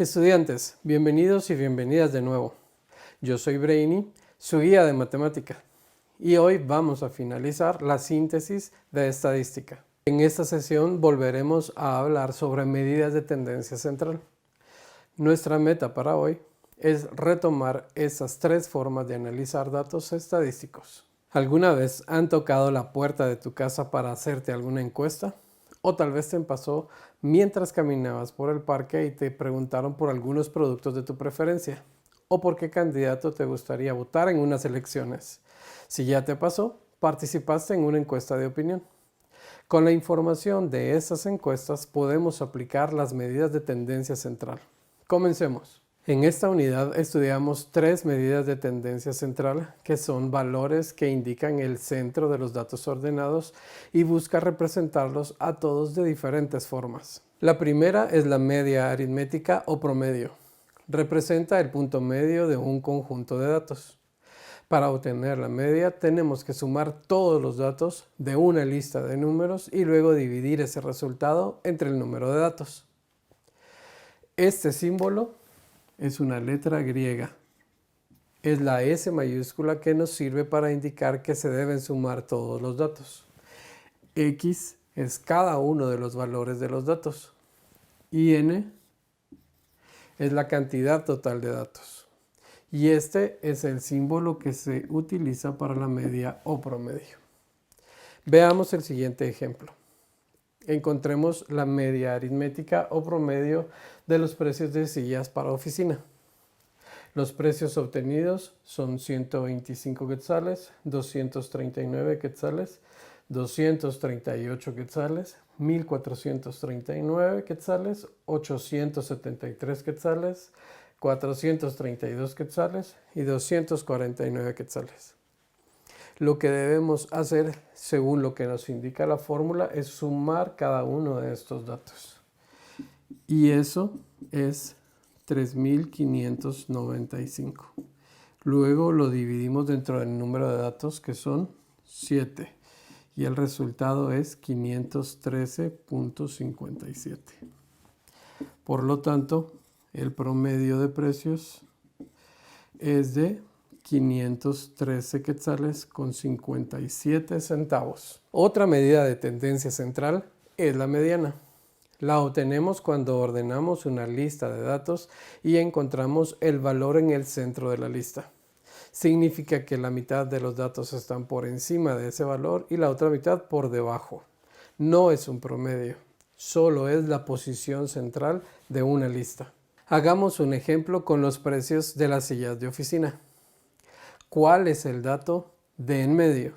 Estudiantes, bienvenidos y bienvenidas de nuevo. Yo soy Brainy, su guía de matemática, y hoy vamos a finalizar la síntesis de estadística. En esta sesión volveremos a hablar sobre medidas de tendencia central. Nuestra meta para hoy es retomar esas tres formas de analizar datos estadísticos. ¿Alguna vez han tocado la puerta de tu casa para hacerte alguna encuesta? O tal vez te pasó mientras caminabas por el parque y te preguntaron por algunos productos de tu preferencia o por qué candidato te gustaría votar en unas elecciones. Si ya te pasó, participaste en una encuesta de opinión. Con la información de estas encuestas podemos aplicar las medidas de tendencia central. Comencemos. En esta unidad estudiamos tres medidas de tendencia central que son valores que indican el centro de los datos ordenados y busca representarlos a todos de diferentes formas. La primera es la media aritmética o promedio. Representa el punto medio de un conjunto de datos. Para obtener la media tenemos que sumar todos los datos de una lista de números y luego dividir ese resultado entre el número de datos. Este símbolo es una letra griega. Es la S mayúscula que nos sirve para indicar que se deben sumar todos los datos. X es cada uno de los valores de los datos. Y N es la cantidad total de datos. Y este es el símbolo que se utiliza para la media o promedio. Veamos el siguiente ejemplo. Encontremos la media aritmética o promedio de los precios de sillas para oficina. Los precios obtenidos son 125 quetzales, 239 quetzales, 238 quetzales, 1439 quetzales, 873 quetzales, 432 quetzales y 249 quetzales. Lo que debemos hacer, según lo que nos indica la fórmula, es sumar cada uno de estos datos. Y eso es 3.595. Luego lo dividimos dentro del número de datos, que son 7. Y el resultado es 513.57. Por lo tanto, el promedio de precios es de 513 quetzales con 57 centavos. Otra medida de tendencia central es la mediana. La obtenemos cuando ordenamos una lista de datos y encontramos el valor en el centro de la lista. Significa que la mitad de los datos están por encima de ese valor y la otra mitad por debajo. No es un promedio, solo es la posición central de una lista. Hagamos un ejemplo con los precios de las sillas de oficina. ¿Cuál es el dato de en medio?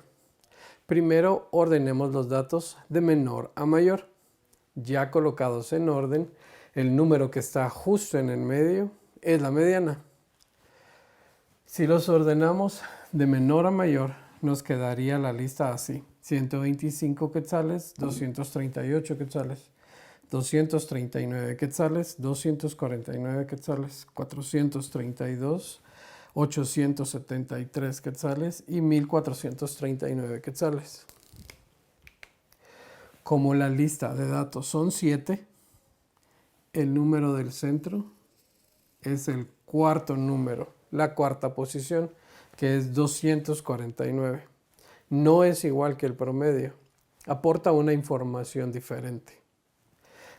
Primero ordenemos los datos de menor a mayor. Ya colocados en orden, el número que está justo en el medio es la mediana. Si los ordenamos de menor a mayor, nos quedaría la lista así: 125 quetzales, 238 quetzales, 239 quetzales, 249 quetzales, 432, 873 quetzales y 1439 quetzales. Como la lista de datos son 7, el número del centro es el cuarto número, la cuarta posición, que es 249. No es igual que el promedio, aporta una información diferente.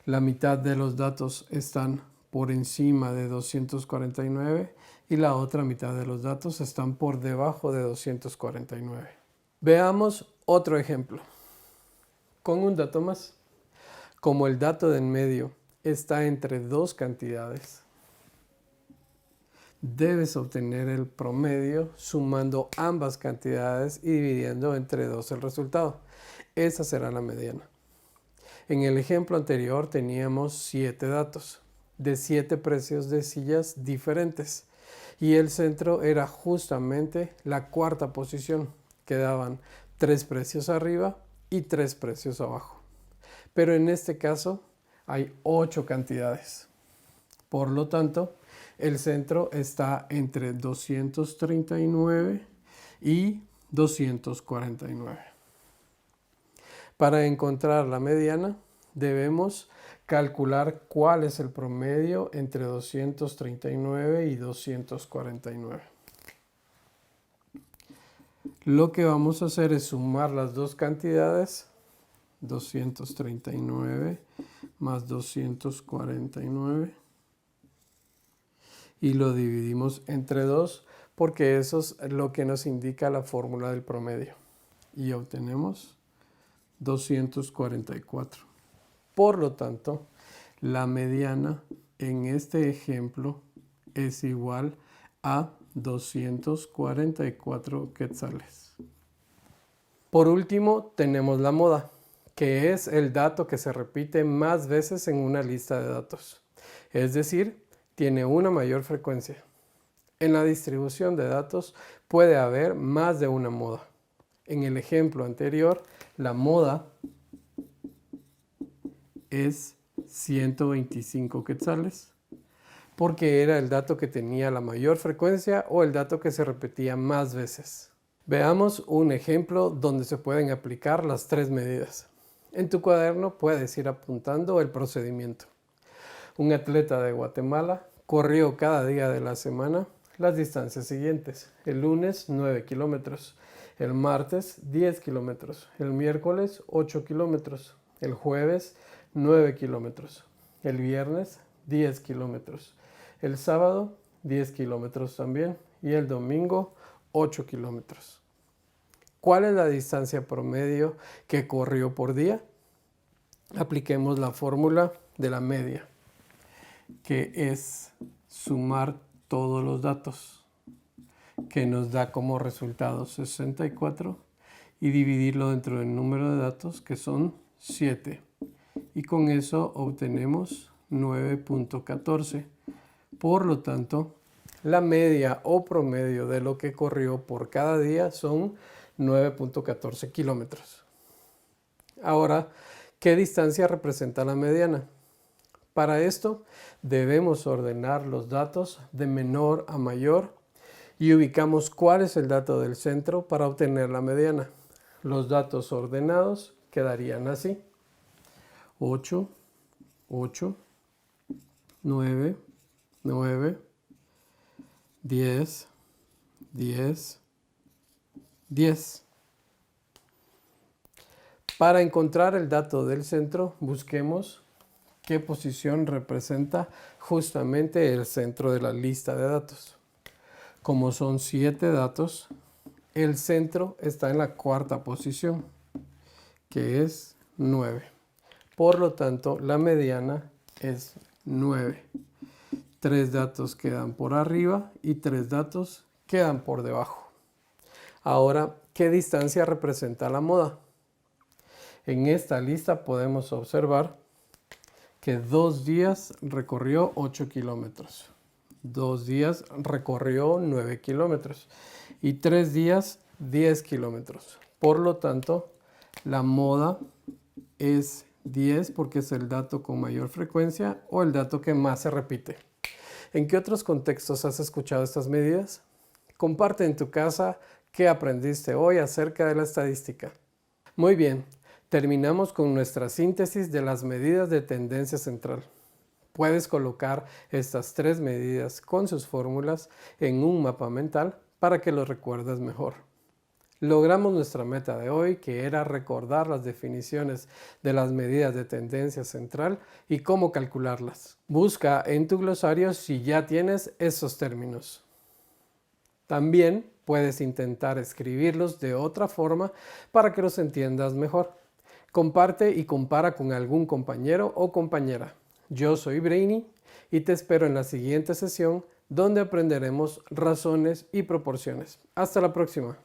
La mitad de los datos están por encima de 249 y la otra mitad de los datos están por debajo de 249. Veamos otro ejemplo. Con un dato más. Como el dato de en medio está entre dos cantidades, debes obtener el promedio sumando ambas cantidades y dividiendo entre 2 el resultado. Esa será la mediana. En el ejemplo anterior teníamos 7 datos de 7 precios de sillas diferentes y el centro era justamente la cuarta posición. Quedaban 3 precios arriba y 3 precios abajo. Pero en este caso hay 8 cantidades. Por lo tanto, el centro está entre 239 y 249. Para encontrar la mediana, debemos calcular cuál es el promedio entre 239 y 249. Lo que vamos a hacer es sumar las dos cantidades, 239 más 249, y lo dividimos entre 2 porque eso es lo que nos indica la fórmula del promedio. Y obtenemos 244. Por lo tanto, la mediana en este ejemplo es igual a 244 quetzales. Por último, tenemos la moda, que es el dato que se repite más veces en una lista de datos. Es decir, tiene una mayor frecuencia. En la distribución de datos puede haber más de una moda. En el ejemplo anterior, la moda es 125 quetzales, porque era el dato que tenía la mayor frecuencia o el dato que se repetía más veces. Veamos un ejemplo donde se pueden aplicar las tres medidas. En tu cuaderno puedes ir apuntando el procedimiento. Un atleta de Guatemala corrió cada día de la semana las distancias siguientes. El lunes 9 kilómetros, el martes 10 kilómetros, el miércoles 8 kilómetros, el jueves 9 kilómetros, el viernes 10 kilómetros, el sábado 10 kilómetros también y el domingo 8 kilómetros. ¿Cuál es la distancia promedio que corrió por día? Apliquemos la fórmula de la media, que es sumar todos los datos, que nos da como resultado 64, y dividirlo dentro del número de datos, que son 7. Y con eso obtenemos 9.14. Por lo tanto, la media o promedio de lo que corrió por cada día son 9.14 kilómetros. Ahora, ¿qué distancia representa la mediana? Para esto debemos ordenar los datos de menor a mayor y ubicamos cuál es el dato del centro para obtener la mediana. Los datos ordenados quedarían así: 8, 8, 9, 9, 10, 10, 10. Para encontrar el dato del centro, busquemos qué posición representa justamente el centro de la lista de datos. Como son 7 datos, el centro está en la cuarta posición, que es 9. Por lo tanto, la mediana es 9. 3 datos quedan por arriba y 3 datos quedan por debajo. Ahora, ¿qué distancia representa la moda? En esta lista podemos observar que 2 días recorrió 8 kilómetros, 2 días recorrió 9 kilómetros y 3 días 10 kilómetros. Por lo tanto, la moda es 10 porque es el dato con mayor frecuencia o el dato que más se repite. ¿En qué otros contextos has escuchado estas medidas? Comparte en tu casa qué aprendiste hoy acerca de la estadística. Muy bien, terminamos con nuestra síntesis de las medidas de tendencia central. Puedes colocar estas 3 medidas con sus fórmulas en un mapa mental para que lo recuerdes mejor. Logramos nuestra meta de hoy, que era recordar las definiciones de las medidas de tendencia central y cómo calcularlas. Busca en tu glosario si ya tienes esos términos. También puedes intentar escribirlos de otra forma para que los entiendas mejor. Comparte y compara con algún compañero o compañera. Yo soy Brainy y te espero en la siguiente sesión donde aprenderemos razones y proporciones. Hasta la próxima.